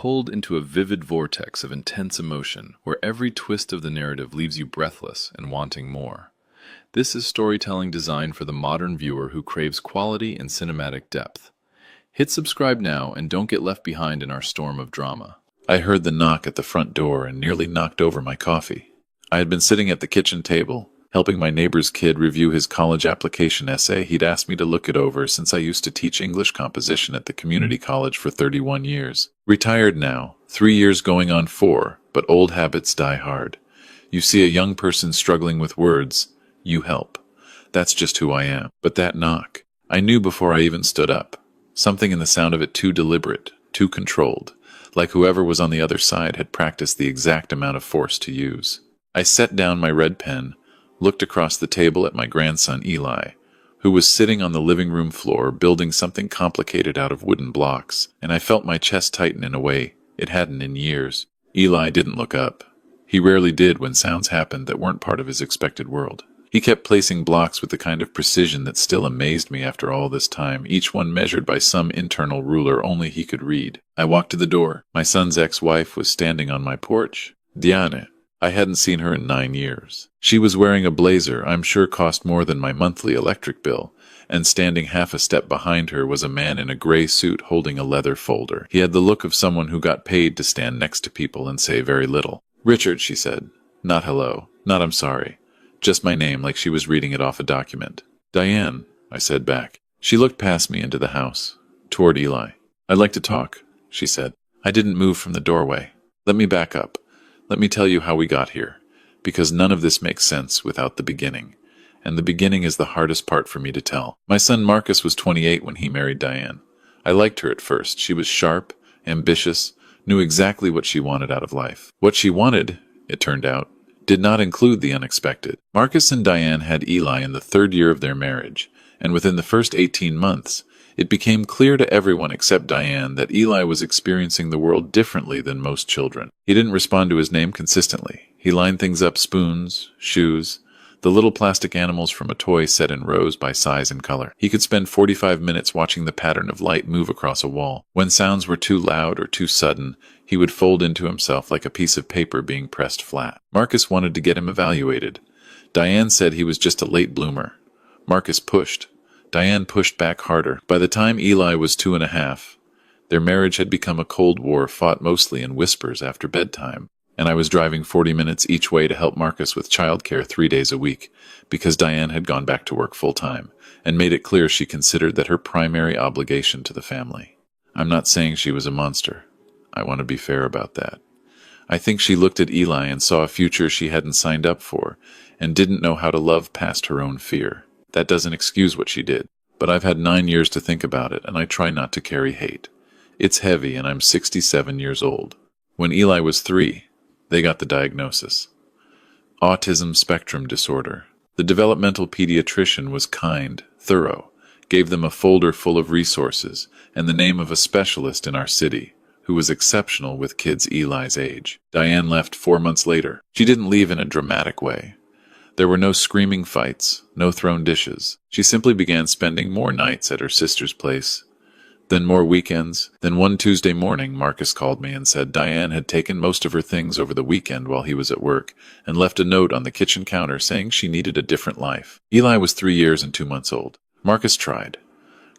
pulled into a vivid vortex of intense emotion where every twist of the narrative leaves you breathless and wanting more. This is storytelling designed for the modern viewer who craves quality and cinematic depth. Hit subscribe now and don't get left behind in our storm of drama. I heard the knock at the front door and nearly knocked over my coffee. I had been sitting at the kitchen table, helping my neighbor's kid review his college application essay. He'd asked me to look it over since I used to teach English composition at the community college for 31 years. Retired now, 3 years going on 4, but old habits die hard. You see a young person struggling with words, you help. That's just who I am. But that knock, I knew before I even stood up. Something in the sound of it too deliberate, too controlled, like whoever was on the other side had practiced the exact amount of force to use. I set down my red pen, looked across the table at my grandson Eli, who was sitting on the living room floor building something complicated out of wooden blocks, and I felt my chest tighten in a way it hadn't in years. Eli didn't look up. He rarely did when sounds happened that weren't part of his expected world. He kept placing blocks with the kind of precision that still amazed me after all this time, each one measured by some internal ruler only he could read. I walked to the door. My son's ex-wife was standing on my porch. Diane. I hadn't seen her in 9 years. She was wearing a blazer I'm sure cost more than my monthly electric bill, and standing half a step behind her was a man in a gray suit holding a leather folder. He had the look of someone who got paid to stand next to people and say very little. "Richard," she said. Not hello, not I'm sorry. Just my name, like she was reading it off a document. "Diane," I said back. She looked past me into the house, toward Eli. "I'd like to talk," she said. I didn't move from the doorway. "Let me back up. Let me tell you how we got here, because none of this makes sense without the beginning, and the beginning is the hardest part for me to tell. My son Marcus was 28 when he married Diane. I liked her at first. She was sharp, ambitious, knew exactly what she wanted out of life. What she wanted, it turned out, did not include the unexpected. Marcus and Diane had Eli in the 3rd year of their marriage, and within the first 18 months, it became clear to everyone except Diane that Eli was experiencing the world differently than most children. He didn't respond to his name consistently. He lined things up: spoons, shoes, the little plastic animals from a toy set in rows by size and color. He could spend 45 minutes watching the pattern of light move across a wall. When sounds were too loud or too sudden, he would fold into himself like a piece of paper being pressed flat. Marcus wanted to get him evaluated. Diane said he was just a late bloomer. Marcus pushed. Diane pushed back harder. By the time Eli was 2.5, their marriage had become a cold war fought mostly in whispers after bedtime, and I was driving 40 minutes each way to help Marcus with childcare 3 days a week, because Diane had gone back to work full-time, and made it clear she considered that her primary obligation to the family. I'm not saying she was a monster. I want to be fair about that. I think she looked at Eli and saw a future she hadn't signed up for, and didn't know how to love past her own fear. That doesn't excuse what she did, but I've had 9 years to think about it, and I try not to carry hate. It's heavy, and I'm 67 years old. When Eli was 3, they got the diagnosis: autism spectrum disorder. The developmental pediatrician was kind, thorough, gave them a folder full of resources, and the name of a specialist in our city, who was exceptional with kids Eli's age. Diane left 4 months later. She didn't leave in a dramatic way. There were no screaming fights, no thrown dishes. She simply began spending more nights at her sister's place, then more weekends. Then one Tuesday morning, Marcus called me and said Diane had taken most of her things over the weekend while he was at work, and left a note on the kitchen counter saying she needed a different life. Eli was 3 years and 2 months old. Marcus tried.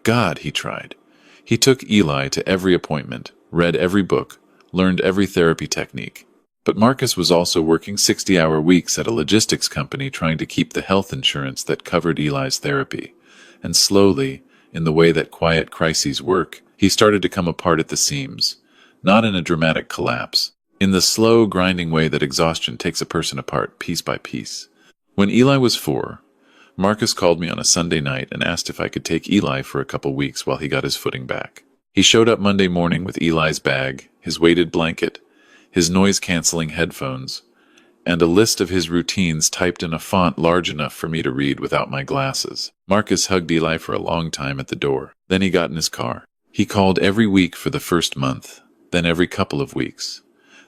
God, he tried. He took Eli to every appointment, read every book, learned every therapy technique. But Marcus was also working 60-hour weeks at a logistics company trying to keep the health insurance that covered Eli's therapy. And slowly, in the way that quiet crises work, he started to come apart at the seams. Not in a dramatic collapse, in the slow, grinding way that exhaustion takes a person apart piece by piece. When Eli was 4, Marcus called me on a Sunday night and asked if I could take Eli for a couple weeks while he got his footing back. He showed up Monday morning with Eli's bag, his weighted blanket, his noise-canceling headphones, and a list of his routines typed in a font large enough for me to read without my glasses. Marcus hugged Eli for a long time at the door. Then he got in his car. He called every week for the first month, then every couple of weeks.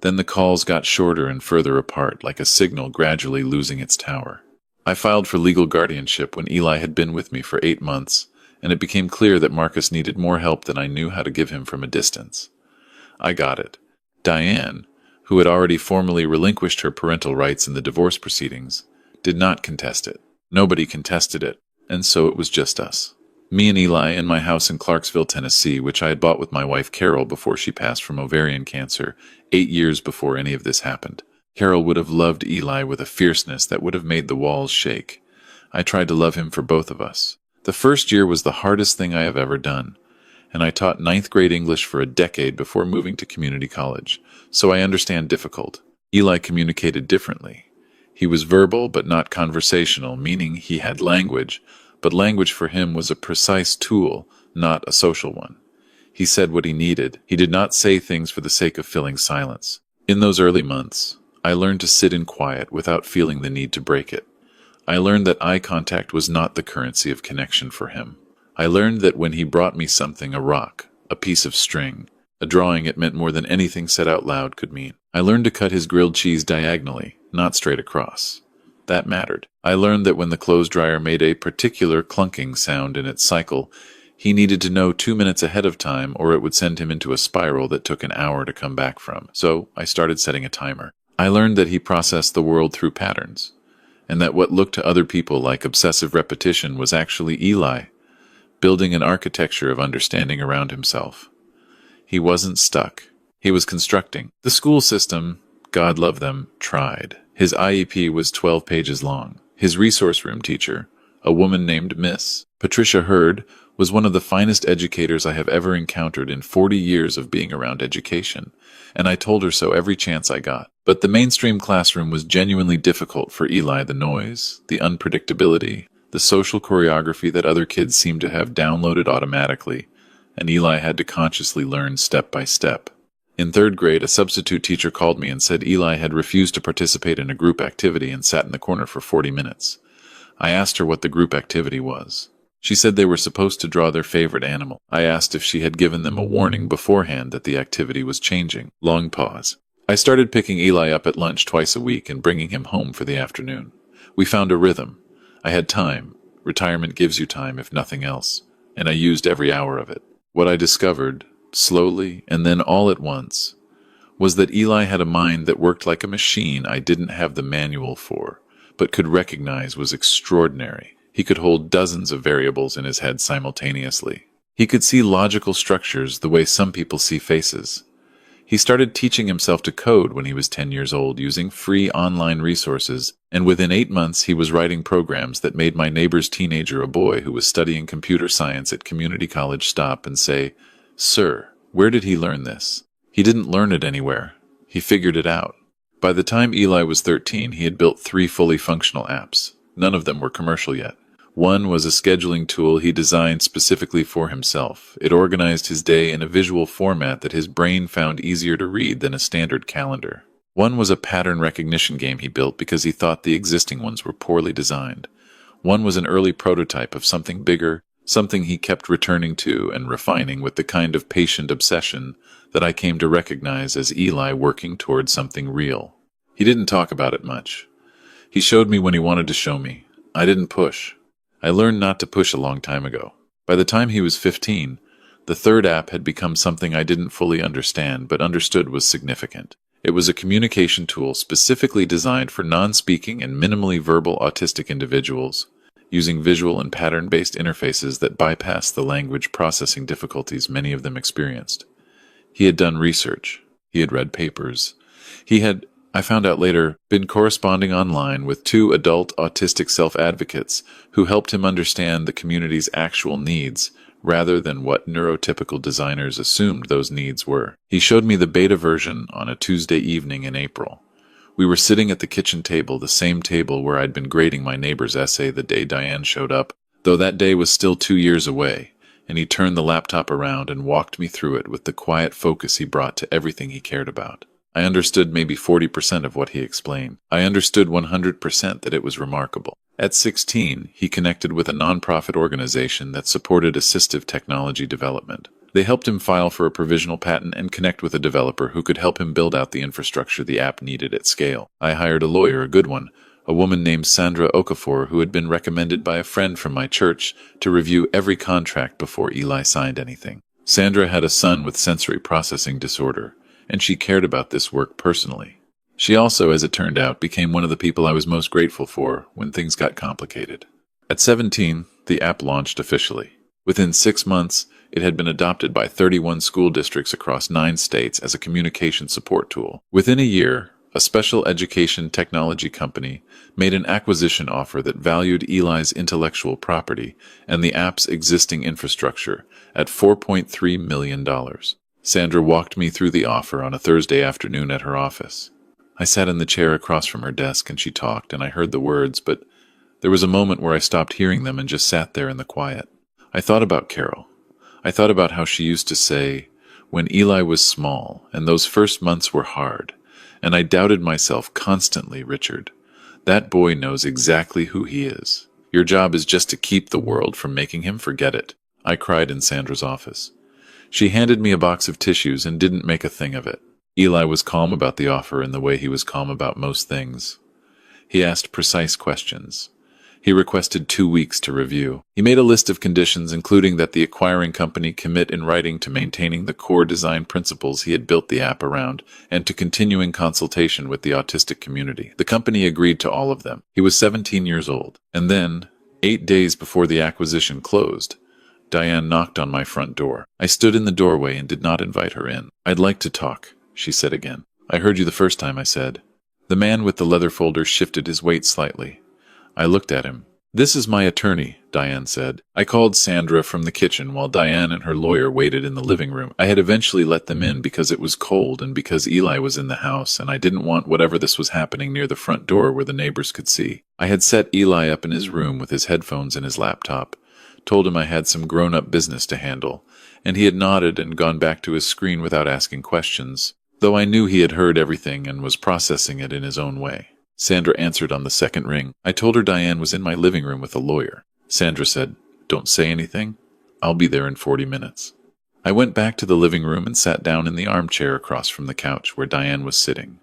Then the calls got shorter and further apart, like a signal gradually losing its tower. I filed for legal guardianship when Eli had been with me for 8 months, and it became clear that Marcus needed more help than I knew how to give him from a distance. I got it. Diane, who had already formally relinquished her parental rights in the divorce proceedings, did not contest it. Nobody contested it, and so it was just us. Me and Eli in my house in Clarksville, Tennessee, which I had bought with my wife Carol before she passed from ovarian cancer, 8 years before any of this happened. Carol would have loved Eli with a fierceness that would have made the walls shake. I tried to love him for both of us. The first year was the hardest thing I have ever done, and I taught ninth grade English for a decade before moving to community college, so I understand difficult. Eli communicated differently. He was verbal but not conversational, meaning he had language, but language for him was a precise tool, not a social one. He said what he needed. He did not say things for the sake of filling silence. In those early months, I learned to sit in quiet without feeling the need to break it. I learned that eye contact was not the currency of connection for him. I learned that when he brought me something, a rock, a piece of string, a drawing, it meant more than anything said out loud could mean. I learned to cut his grilled cheese diagonally, not straight across. That mattered. I learned that when the clothes dryer made a particular clunking sound in its cycle, he needed to know 2 minutes ahead of time or it would send him into a spiral that took an hour to come back from. So I started setting a timer. I learned that he processed the world through patterns, and that what looked to other people like obsessive repetition was actually Eli, building an architecture of understanding around himself. He wasn't stuck. He was constructing. The school system, God love them, tried. His IEP was 12 pages long. His resource room teacher, a woman named Miss Patricia Hurd, was one of the finest educators I have ever encountered in 40 years of being around education, and I told her so every chance I got. But the mainstream classroom was genuinely difficult for Eli. The noise, the unpredictability, the social choreography that other kids seemed to have downloaded automatically, and Eli had to consciously learn step by step. In third grade, a substitute teacher called me and said Eli had refused to participate in a group activity and sat in the corner for 40 minutes. I asked her what the group activity was. She said they were supposed to draw their favorite animal. I asked if she had given them a warning beforehand that the activity was changing. Long pause. I started picking Eli up at lunch twice a week and bringing him home for the afternoon. We found a rhythm. I had time. Retirement gives you time, if nothing else, and I used every hour of it. What I discovered, slowly and then all at once, was that Eli had a mind that worked like a machine I didn't have the manual for, but could recognize was extraordinary. He could hold dozens of variables in his head simultaneously. He could see logical structures the way some people see faces. He started teaching himself to code when he was 10 years old using free online resources, and within 8 months he was writing programs that made my neighbor's teenager, a boy who was studying computer science at community college, stop and say, "Sir, where did he learn this?" He didn't learn it anywhere. He figured it out. By the time Eli was 13, he had built 3 fully functional apps. None of them were commercial yet. One was a scheduling tool he designed specifically for himself. It organized his day in a visual format that his brain found easier to read than a standard calendar. One was a pattern recognition game he built because he thought the existing ones were poorly designed. One was an early prototype of something bigger, something he kept returning to and refining with the kind of patient obsession that I came to recognize as Eli working toward something real. He didn't talk about it much. He showed me when he wanted to show me. I didn't push. I learned not to push a long time ago. By the time he was 15, the third app had become something I didn't fully understand but understood was significant. It was a communication tool specifically designed for non-speaking and minimally verbal autistic individuals, using visual and pattern-based interfaces that bypass the language processing difficulties many of them experienced. He had done research. He had read papers. He had, I found out later, been corresponding online with 2 adult autistic self-advocates who helped him understand the community's actual needs rather than what neurotypical designers assumed those needs were. He showed me the beta version on a Tuesday evening in April. We were sitting at the kitchen table, the same table where I'd been grading my neighbor's essay the day Diane showed up, though that day was still 2 years away, and he turned the laptop around and walked me through it with the quiet focus he brought to everything he cared about. I understood maybe 40% of what he explained. I understood 100% that it was remarkable. At 16, he connected with a nonprofit organization that supported assistive technology development. They helped him file for a provisional patent and connect with a developer who could help him build out the infrastructure the app needed at scale. I hired a lawyer, a good one, a woman named Sandra Okafor, who had been recommended by a friend from my church to review every contract before Eli signed anything. Sandra had a son with sensory processing disorder, and she cared about this work personally. She also, as it turned out, became one of the people I was most grateful for when things got complicated. At 17, the app launched officially. Within 6 months, it had been adopted by 31 school districts across 9 states as a communication support tool. Within a year, a special education technology company made an acquisition offer that valued Eli's intellectual property and the app's existing infrastructure at $4.3 million. Sandra walked me through the offer on a Thursday afternoon at her office. I sat in the chair across from her desk and she talked, and I heard the words, but there was a moment where I stopped hearing them and just sat there in the quiet. I thought about Carol. I thought about how she used to say, when Eli was small, and those first months were hard, and I doubted myself constantly, Richard. That boy knows exactly who he is. Your job is just to keep the world from making him forget it. I cried in Sandra's office. She handed me a box of tissues and didn't make a thing of it. Eli was calm about the offer in the way he was calm about most things. He asked precise questions. He requested 2 weeks to review. He made a list of conditions, including that the acquiring company commit in writing to maintaining the core design principles he had built the app around and to continuing consultation with the autistic community. The company agreed to all of them. He was 17 years old. And then, 8 days before the acquisition closed, Diane knocked on my front door. I stood in the doorway and did not invite her in. I'd like to talk, she said again. I heard you the first time, I said. The man with the leather folder shifted his weight slightly. I looked at him. This is my attorney, Diane said. I called Sandra from the kitchen while Diane and her lawyer waited in the living room. I had eventually let them in because it was cold and because Eli was in the house, and I didn't want whatever this was happening near the front door where the neighbors could see. I had set Eli up in his room with his headphones and his laptop, told him I had some grown-up business to handle, and he had nodded and gone back to his screen without asking questions, though I knew he had heard everything and was processing it in his own way. Sandra answered on the second ring. I told her Diane was in my living room with a lawyer. Sandra said, "Don't say anything. I'll be there in 40 minutes. I went back to the living room and sat down in the armchair across from the couch where Diane was sitting.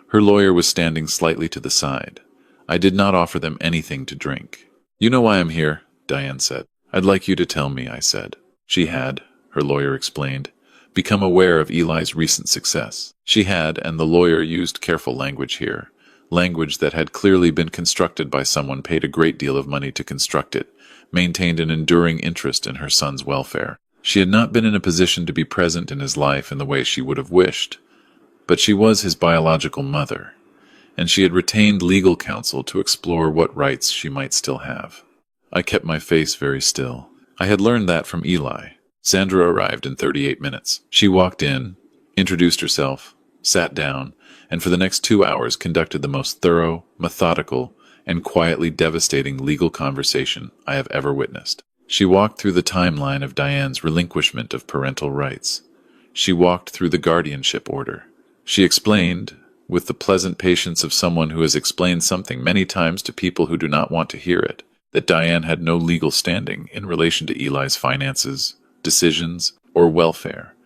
Her lawyer was standing slightly to the side. I did not offer them anything to drink. You know why I'm here, Diane said. I'd like you to tell me, I said. She had, her lawyer explained, become aware of Eli's recent success. She had, and the lawyer used careful language here, language that had clearly been constructed by someone paid a great deal of money to construct it, maintained an enduring interest in her son's welfare. She had not been in a position to be present in his life in the way she would have wished, but she was his biological mother, and she had retained legal counsel to explore what rights she might still have. I kept my face very still. I had learned that from Eli. Sandra arrived in 38 minutes. She walked in, introduced herself, sat down, and for the next 2 hours conducted the most thorough, methodical, and quietly devastating legal conversation I have ever witnessed. She walked through the timeline of Diane's relinquishment of parental rights. She walked through the guardianship order. She explained, with the pleasant patience of someone who has explained something many times to people who do not want to hear it, that Diane had no legal standing in relation to Eli's finances, decisions, or welfare,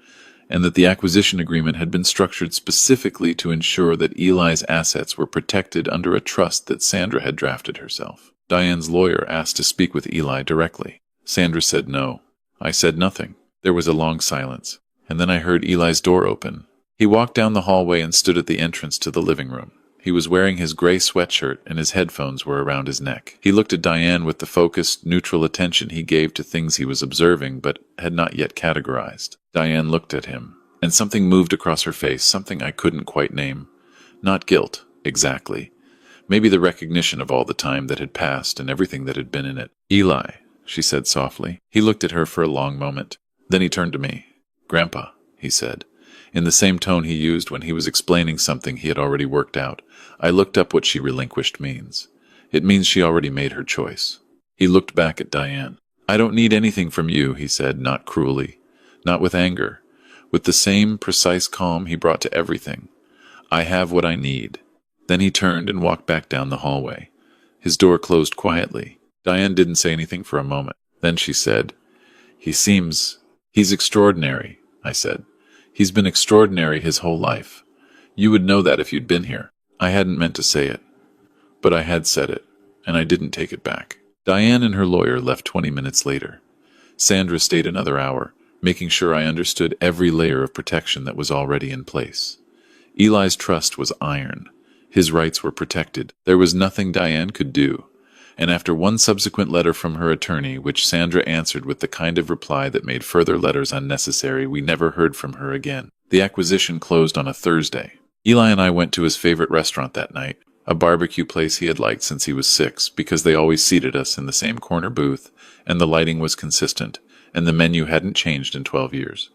and that the acquisition agreement had been structured specifically to ensure that Eli's assets were protected under a trust that Sandra had drafted herself. Diane's lawyer asked to speak with Eli directly. Sandra said no. I said nothing. There was a long silence, and then I heard Eli's door open. He walked down the hallway and stood at the entrance to the living room. He was wearing his gray sweatshirt and his headphones were around his neck. He looked at Diane with the focused, neutral attention he gave to things he was observing but had not yet categorized. Diane looked at him, and something moved across her face, something I couldn't quite name. Not guilt, exactly. Maybe the recognition of all the time that had passed and everything that had been in it. Eli, she said softly. He looked at her for a long moment. Then he turned to me. Grandpa, he said, in the same tone he used when he was explaining something he had already worked out. I looked up what she relinquished means. It means she already made her choice. He looked back at Diane. I don't need anything from you, he said, not cruelly, not with anger, with the same precise calm he brought to everything. I have what I need. Then he turned and walked back down the hallway. His door closed quietly. Diane didn't say anything for a moment. Then she said, He's extraordinary, I said. He's been extraordinary his whole life. You would know that if you'd been here. I hadn't meant to say it, but I had said it, and I didn't take it back. Diane and her lawyer left 20 minutes later. Sandra stayed another hour, making sure I understood every layer of protection that was already in place. Eli's trust was iron. His rights were protected. There was nothing Diane could do. And after one subsequent letter from her attorney, which Sandra answered with the kind of reply that made further letters unnecessary, we never heard from her again. The acquisition closed on a Thursday. Eli and I went to his favorite restaurant that night, a barbecue place he had liked since he was 6, because they always seated us in the same corner booth, and the lighting was consistent, and the menu hadn't changed in 12 years.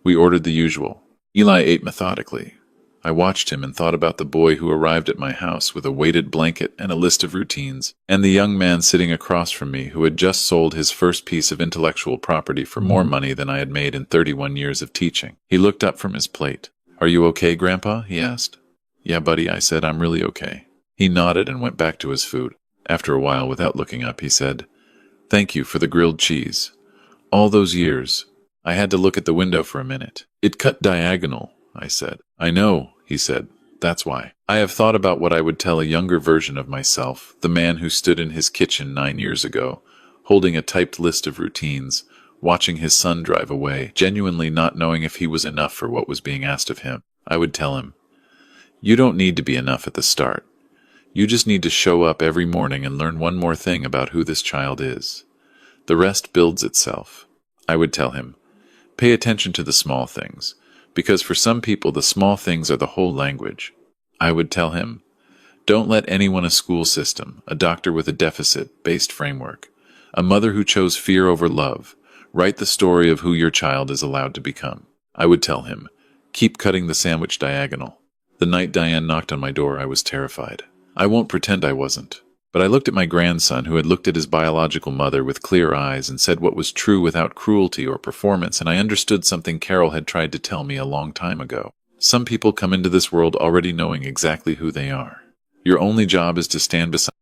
We ordered the usual. Eli ate methodically. I watched him and thought about the boy who arrived at my house with a weighted blanket and a list of routines, and the young man sitting across from me who had just sold his first piece of intellectual property for more money than I had made in 31 years of teaching. He looked up from his plate. "Are you okay, Grandpa?" he asked. "Yeah, buddy," I said. "I'm really okay." He nodded and went back to his food. After a while, without looking up, he said, "Thank you for the grilled cheese. All those years." I had to look at the window for a minute. "It cut diagonal," I said. "I know," he said. "That's why. I have thought about what I would tell a younger version of myself, the man who stood in his kitchen 9 years ago, holding a typed list of routines, watching his son drive away, genuinely not knowing if he was enough for what was being asked of him. I would tell him, you don't need to be enough at the start. You just need to show up every morning and learn one more thing about who this child is. The rest builds itself." I would tell him, "Pay attention to the small things, because for some people the small things are the whole language." I would tell him, "Don't let anyone, a school system, a doctor with a deficit-based framework, a mother who chose fear over love, write the story of who your child is allowed to become." I would tell him, "Keep cutting the sandwich diagonal." The night Diane knocked on my door, I was terrified. I won't pretend I wasn't. But I looked at my grandson, who had looked at his biological mother with clear eyes and said what was true without cruelty or performance, and I understood something Carol had tried to tell me a long time ago. Some people come into this world already knowing exactly who they are. Your only job is to stand beside